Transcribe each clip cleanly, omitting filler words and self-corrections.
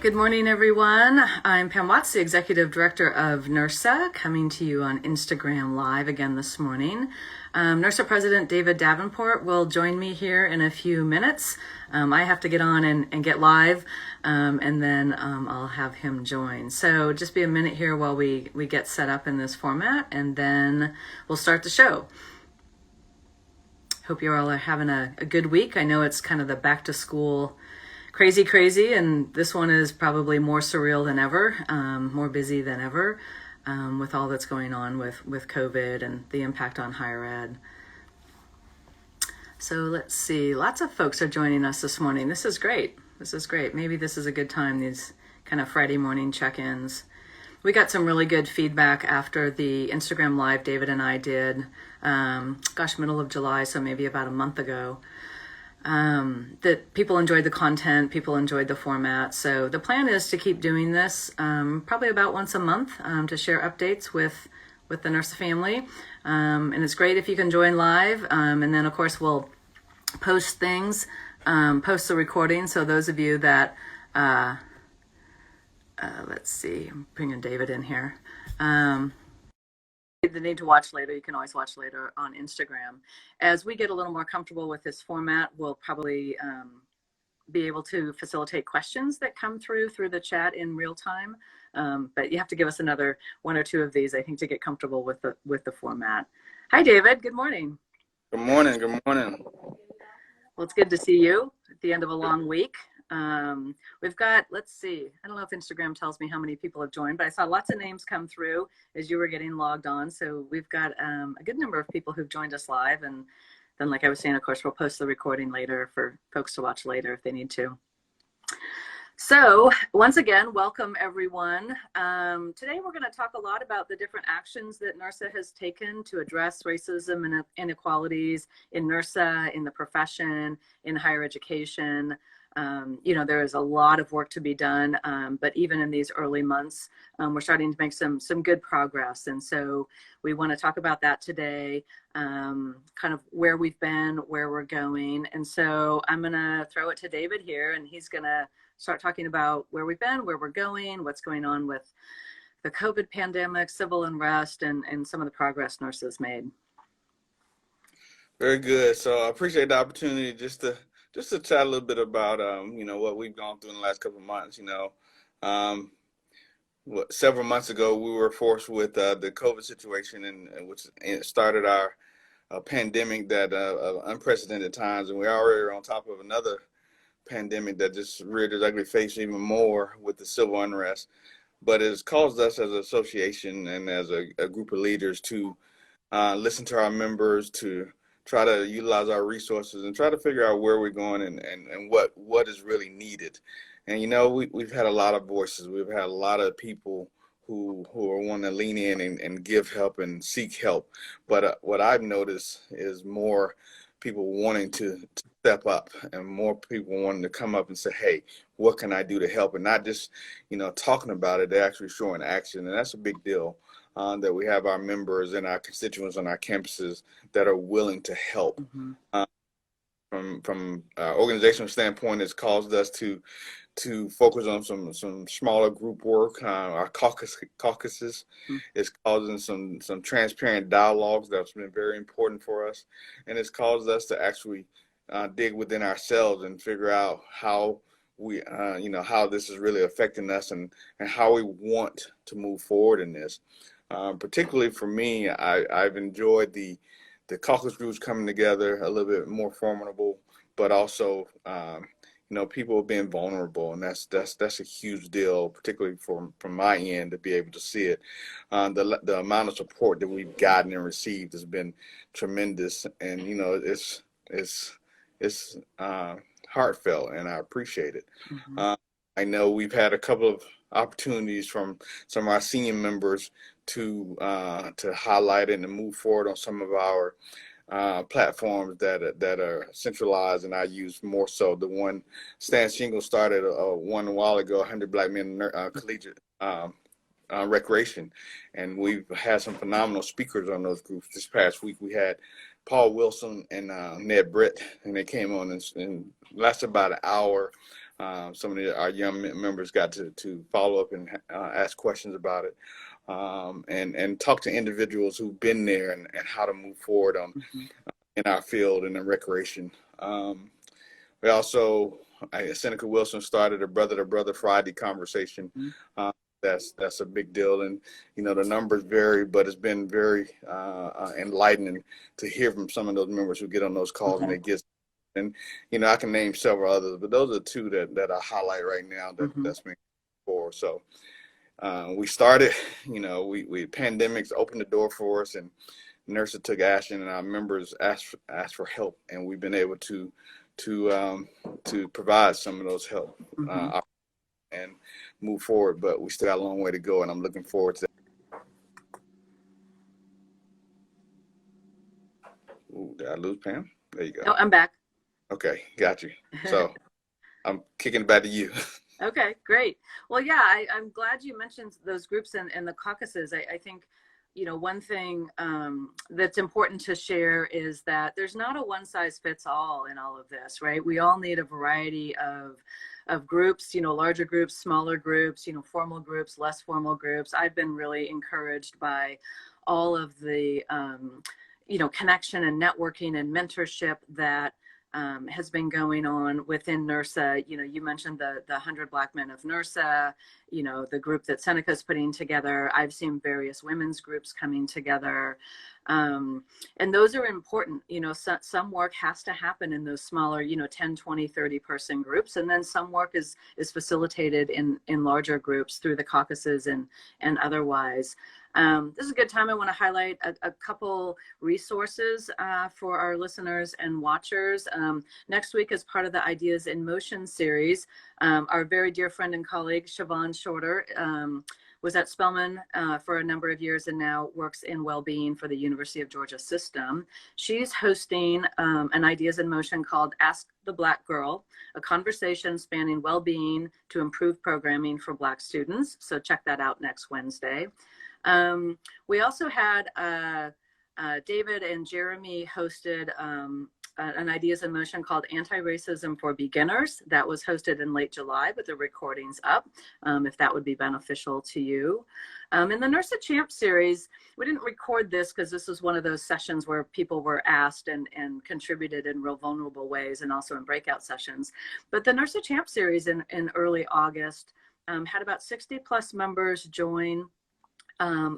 Good morning, everyone. I'm Pam Watts, the Executive Director of NIRSA, coming to you on Instagram Live again this morning. NIRSA President David Davenport will join me here in a few minutes. I have to get on and get live, and then I'll have him join. So just be a minute here while we get set up in this format, and then we'll start the show. Hope you all are having a good week. I know it's kind of the back to school crazy, and this one is probably more surreal than ever, more busy than ever, with all that's going on with COVID and the impact on higher ed. So let's see, lots of folks are joining us this morning. This is great. Maybe this is a good time, these kind of Friday morning check-ins. We got some really good feedback after the Instagram Live David and I did, middle of July, so maybe about a month ago. That people enjoyed the content, people enjoyed the format. So the plan is to keep doing this probably about once a month to share updates with the NIRSA family. And it's great if you can join live. And then, of course, we'll post things, post the recording. So those of you that, let's see, I'm bringing David in here. The need to watch later, you can always watch later on Instagram. As we get a little more comfortable with this format, we'll probably be able to facilitate questions that come through the chat in real time. But you have to give us another one or two of these, I think, to get comfortable with the format. Hi, David. Good morning. Good morning. Good morning. Well, it's good to see you at the end of a long week. We've got, let's see, I don't know if Instagram tells me how many people have joined, but I saw lots of names come through as you were getting logged on. So we've got a good number of people who've joined us live. And then, like I was saying, of course, we'll post the recording later for folks to watch later if they need to. So once again, welcome everyone. Today we're going to talk a lot about the different actions that NIRSA has taken to address racism and inequalities in NIRSA, in the profession, in higher education. There is a lot of work to be done, but even in these early months, we're starting to make some good progress. And so we want to talk about that today, kind of where we've been, where we're going. And so I'm going to throw it to David here, and he's going to start talking about where we've been, where we're going, what's going on with the COVID pandemic, civil unrest, and some of the progress NIRSA has made. Very good. So I appreciate the opportunity just to chat a little bit about, what we've gone through in the last couple of months. Several months ago, we were forced with the COVID situation, and which started our pandemic that unprecedented times, and we already are on top of another pandemic that just reared its ugly face even more with the civil unrest. But it has caused us as an association and as a group of leaders to listen to our members, to try to utilize our resources and try to figure out where we're going and what is really needed. And, we've had a lot of voices. We've had a lot of people who are wanting to lean in and give help and seek help. But what I've noticed is more people wanting to step up and more people wanting to come up and say, hey, what can I do to help? And not just, talking about it, they're actually showing action. And that's a big deal. That we have our members and our constituents on our campuses that are willing to help. Mm-hmm. From organizational standpoint, it's caused us to focus on some smaller group work. Our caucuses mm-hmm. is causing some transparent dialogues that's been very important for us, and it's caused us to actually dig within ourselves and figure out how we, how this is really affecting us and how we want to move forward in this. Particularly for me, I've enjoyed the caucus groups coming together a little bit more formidable, but also, people being vulnerable, and that's a huge deal, particularly from my end to be able to see it. The amount of support that we've gotten and received has been tremendous, and it's heartfelt, and I appreciate it. Mm-hmm. I know we've had a couple of opportunities from some of our senior members to highlight it and move forward on some of our platforms that are centralized, and I use more so the one Stan Shingle started one a while ago, 100 Black Men Collegiate Recreation, and we've had some phenomenal speakers on those groups. This past week we had Paul Wilson and Ned Britt, and they came on and lasted about an hour Some of our young members got to follow up and ask questions about it, and talk to individuals who've been there and how to move forward in our field and in recreation. We also, Seneca Wilson started a brother to brother Friday conversation. That's a big deal, and the numbers vary, but it's been very enlightening to hear from some of those members who get on those calls and they get. And I can name several others, but those are two that I highlight right now that's been for. So we started, we pandemics opened the door for us, and NIRSA took action, and our members asked for help, and we've been able to provide some of those help and move forward. But we still got a long way to go, and I'm looking forward to that. Ooh, did I lose Pam? There you go. No, I'm back. Okay, got you. So I'm kicking it back to you. Okay, great. Well, yeah, I'm glad you mentioned those groups and the caucuses. I think, one thing that's important to share is that there's not a one size fits all in all of this, right? We all need a variety of groups, larger groups, smaller groups, formal groups, less formal groups. I've been really encouraged by all of the, connection and networking and mentorship that has been going on within NIRSA. You mentioned the 100 Black Men of NIRSA, the group that Seneca's putting together. I've seen various women's groups coming together. And those are important. Some work has to happen in those smaller, 10, 20, 30 person groups. And then some work is facilitated in larger groups through the caucuses and otherwise. This is a good time. I want to highlight a couple resources for our listeners and watchers. Next week, as part of the Ideas in Motion series, our very dear friend and colleague, Siobhan Shorter, was at Spelman for a number of years and now works in well-being for the University of Georgia system. She's hosting an Ideas in Motion called Ask the Black Girl, a conversation spanning well-being to improve programming for Black students. So check that out next Wednesday. We also had David and Jeremy hosted an Ideas in Motion called Anti-Racism for Beginners. That was hosted in late July, but the recording's up if that would be beneficial to you. In the NIRSA Champ series, we didn't record this because this was one of those sessions where people were asked and contributed in real vulnerable ways and also in breakout sessions. But the NIRSA Champ series in early August had about 60 plus members join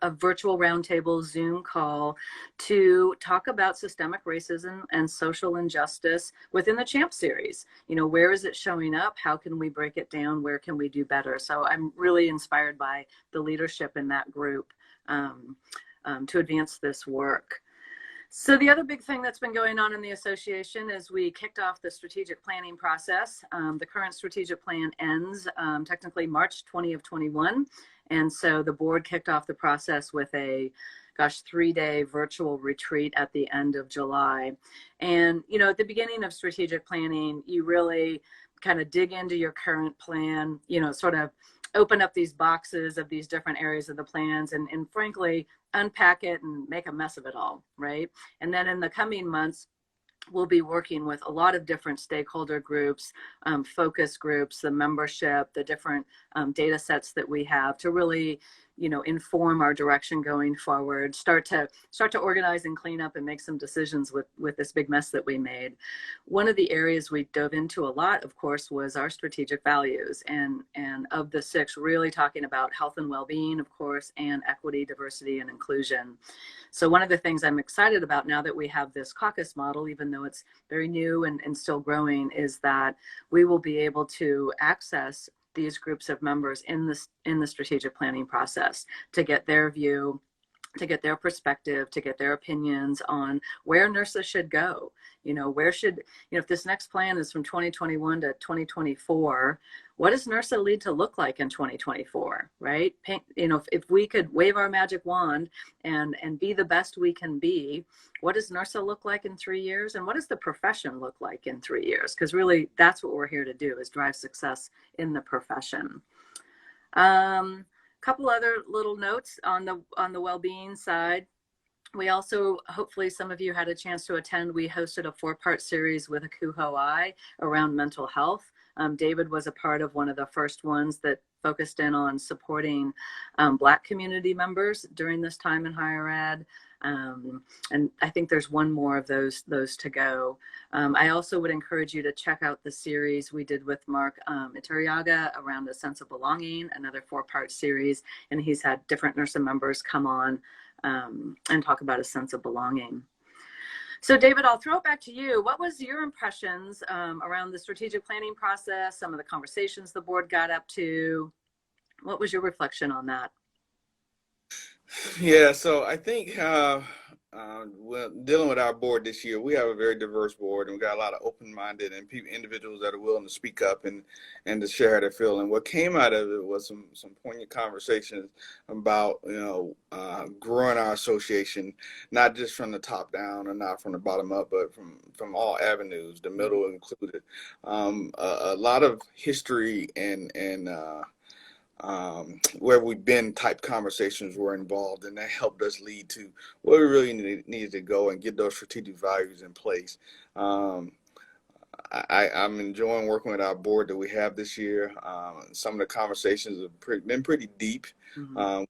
a virtual roundtable Zoom call to talk about systemic racism and social injustice within the Champ series. Where is it showing up? How can we break it down? Where can we do better? So I'm really inspired by the leadership in that group to advance this work. So the other big thing that's been going on in the association is we kicked off the strategic planning process. The current strategic plan ends technically March 20 of 21. And so the board kicked off the process with a 3-day virtual retreat at the end of July. And, at the beginning of strategic planning, you really kind of dig into your current plan, sort of open up these boxes of these different areas of the plans and frankly, unpack it and make a mess of it all, right? And then in the coming months, we'll be working with a lot of different stakeholder groups, focus groups, the membership, the different data sets that we have to really, inform our direction going forward, start to organize and clean up and make some decisions with this big mess that we made. One of the areas we dove into a lot, of course, was our strategic values, and of the 6, really talking about health and well-being, of course, and equity, diversity, and inclusion. So one of the things I'm excited about now that we have this caucus model, even though it's very new and still growing, is that we will be able to access these groups of members in the strategic planning process to get their view, to get their perspective, to get their opinions on where NIRSA should go. Where should, if this next plan is from 2021 to 2024, what does NIRSA need to look like in 2024, right? If we could wave our magic wand and be the best we can be, what does NIRSA look like in 3 years? And what does the profession look like in 3 years? Because really that's what we're here to do, is drive success in the profession. Couple other little notes on the well-being side. We also, hopefully some of you had a chance to attend, we hosted a 4-part series with a Akuhoai around mental health. David was a part of one of the first ones that focused in on supporting Black community members during this time in higher ed. And I think there's one more of those to go. I also would encourage you to check out the series we did with Mark Iturriaga around a sense of belonging, another 4-part series, and he's had different NIRSA members come on and talk about a sense of belonging. So David, I'll throw it back to you. What was your impressions around the strategic planning process, some of the conversations the board got up to? What was your reflection on that? Yeah, so I think well, dealing with our board this year, we have a very diverse board, and we got a lot of open-minded and individuals that are willing to speak up and to share how they feel. And what came out of it was some poignant conversations about growing our association, not just from the top down or not from the bottom up, but from all avenues, the middle included. A lot of history and where we've been type conversations were involved, and that helped us lead to where we really needed to go and get those strategic values in place. I'm enjoying working with our board that we have this year. Some of the conversations have been pretty deep. Mm-hmm.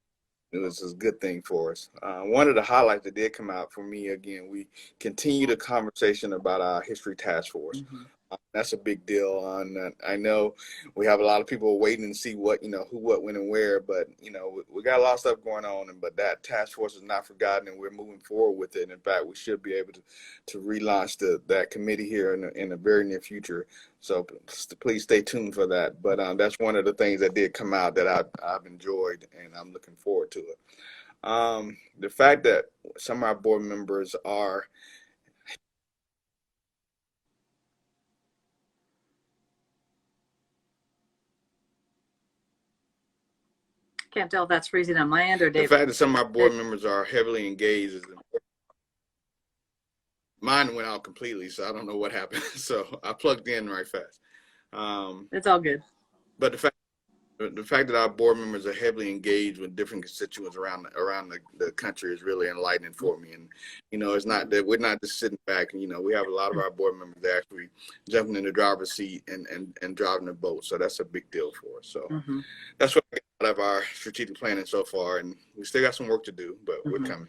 It was a good thing for us. One of the highlights that did come out for me, again, we continue the conversation about our history task force. Mm-hmm. That's a big deal. And I know we have a lot of people waiting to see what, who, what, when, and where, but, we got a lot of stuff going on, but that task force is not forgotten, and we're moving forward with it. In fact, we should be able to relaunch that committee here in the very near future. So please stay tuned for that. But that's one of the things that did come out that I've enjoyed, and I'm looking forward to it. The fact that some of our board members are Can't tell if that's freezing on my end or David. The fact that some of our board members are heavily engaged is important. Mine went out completely, so I don't know what happened. So I plugged in right fast. It's all good. But the fact that our board members are heavily engaged with different constituents around the country is really enlightening for me. And, it's not that we're not just sitting back. And, we have a lot of our board members that actually jumping in the driver's seat and driving the boat. So that's a big deal for us. So that's what I got out of our strategic planning so far. And we still got some work to do, but we're coming.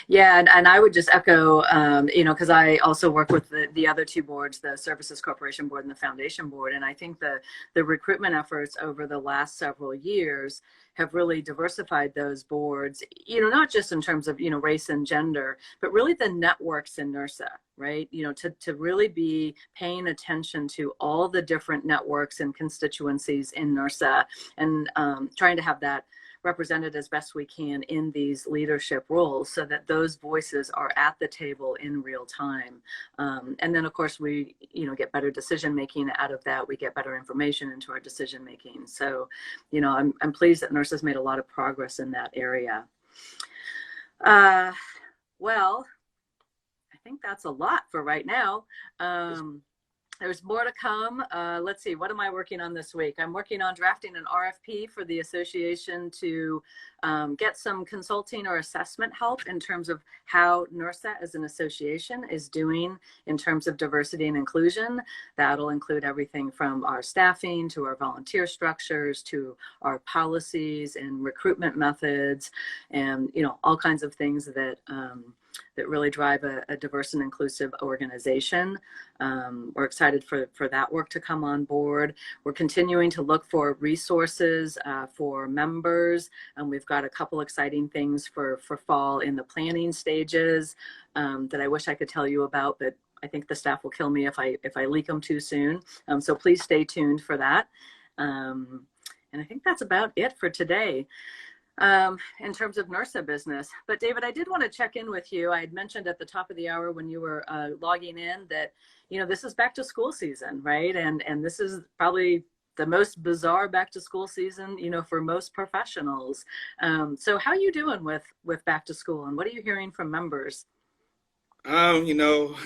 Yeah, and I would just echo, because I also work with the other two boards, the Services Corporation Board and the Foundation Board. And I think the recruitment efforts over the last several years have really diversified those boards, not just in terms of, race and gender, but really the networks in NIRSA, right? To really be paying attention to all the different networks and constituencies in NIRSA and trying to have that represented as best we can in these leadership roles so that those voices are at the table in real time. And then of course we, get better decision making out of that. We get better information into our decision making. So, I'm pleased that NIRSA's made a lot of progress in that area. Well, I think that's a lot for right now. There's more to come. Let's see, what am I working on this week? I'm working on drafting an RFP for the association to get some consulting or assessment help in terms of how NIRSA as an association is doing in terms of diversity and inclusion. That'll include everything from our staffing to our volunteer structures to our policies and recruitment methods and, all kinds of things that really drive a diverse and inclusive organization. We're excited for that work to come on board. We're continuing to look for resources for members, and we've got a couple exciting things for fall in the planning stages that I wish I could tell you about, but I think the staff will kill me if I leak them too soon. So please stay tuned for that. And I think that's about it for today. In terms of NIRSA business. But David, I did want to check in with you. I had mentioned at the top of the hour when you were logging in that, this is back to school season, right? And this is probably the most bizarre back to school season, for most professionals. So how are you doing with back to school and what are you hearing from members? You know,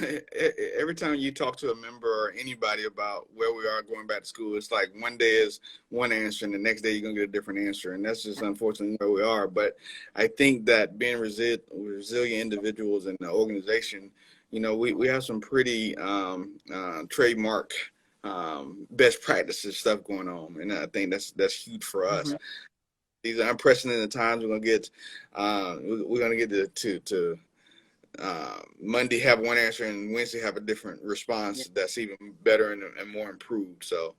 every time you talk to a member or anybody about where we are going back to school, it's like one day is one answer and the next day you're going to get a different answer. And that's just unfortunately where we are. But I think that being resilient individuals in the organization, you know, we have some pretty trademark best practices stuff going on. And I think that's huge for us. These are unprecedented times. We're going to get to Monday have one answer and Wednesday have a different response that's even better and more improved. So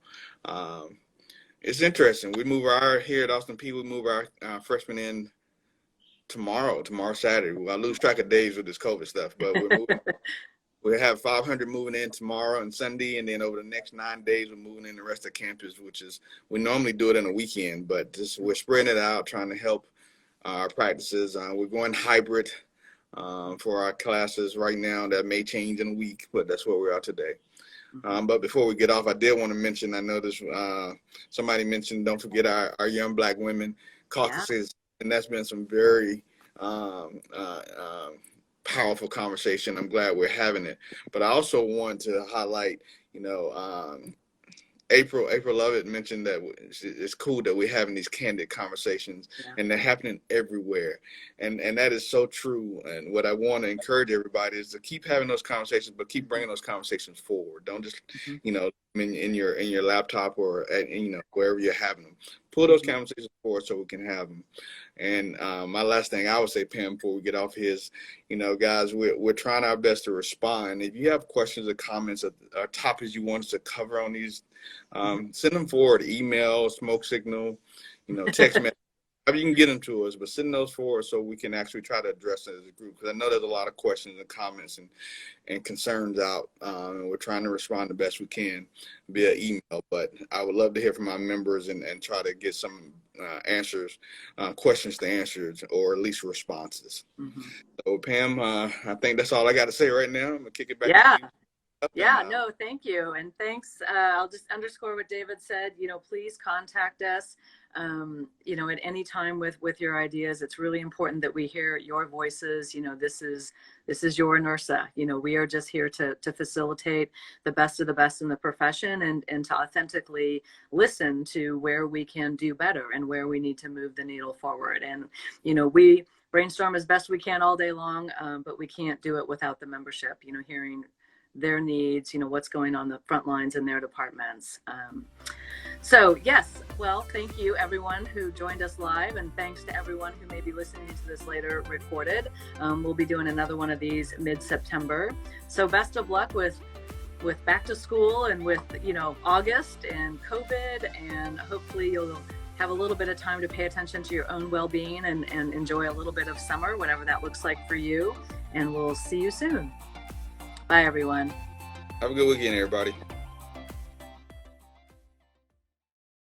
it's interesting. We move here at Austin P. We move our freshmen in tomorrow Saturday. I lose track of days with this COVID stuff, but we're moving. We have 500 moving in tomorrow and Sunday, and then over the next 9 days, we're moving in the rest of campus, we normally do it in a weekend, but we're spreading it out, trying to help our practices. We're going hybrid for our classes right now. That may change in a week, but that's where we are today. But before we get off, I did want to mention, I know this, somebody mentioned, don't forget our young Black women caucuses, and that's been some very powerful conversation. I'm glad we're having it. But I also want to highlight, you know, April Lovett mentioned that it's cool that we're having these candid conversations, and they're happening everywhere. And that is so true. And what I want to encourage everybody is to keep having those conversations, but keep bringing those conversations forward. Don't just, you know, in your laptop or you know, wherever you're having them. Pull those conversations forward so we can have them. And my last thing I would say, Pam, before we get off here is, you know, guys, we're trying our best to respond. If you have questions or comments or topics you want us to cover on these, send them forward, email, smoke signal, you know, text message. You can get them to us, but send those forward so we can actually try to address it as a group. Because I know there's a lot of questions and comments and concerns out, and we're trying to respond the best we can via email. But I would love to hear from our members and try to get some answers, questions to answers, or at least responses. So Pam, I think that's all I got to say right now. I'm gonna kick it back to you. No, thank you. And thanks. I'll just underscore what David said, you know, please contact us, you know, at any time with your ideas. It's really important that we hear your voices. You know, this is your NIRSA. You know, we are just here to facilitate the best of the best in the profession and to authentically listen to where we can do better and where we need to move the needle forward. And, you know, we brainstorm as best we can all day long, but we can't do it without the membership, you know, hearing their needs, you know, what's going on the front lines in their departments. So yes, well, thank you everyone who joined us live, and thanks to everyone who may be listening to this later recorded. We'll be doing another one of these mid-September. So best of luck with back to school and with, you know, August and COVID, and hopefully you'll have a little bit of time to pay attention to your own well-being and enjoy a little bit of summer, whatever that looks like for you. And we'll see you soon. Bye, everyone. Have a good weekend, everybody.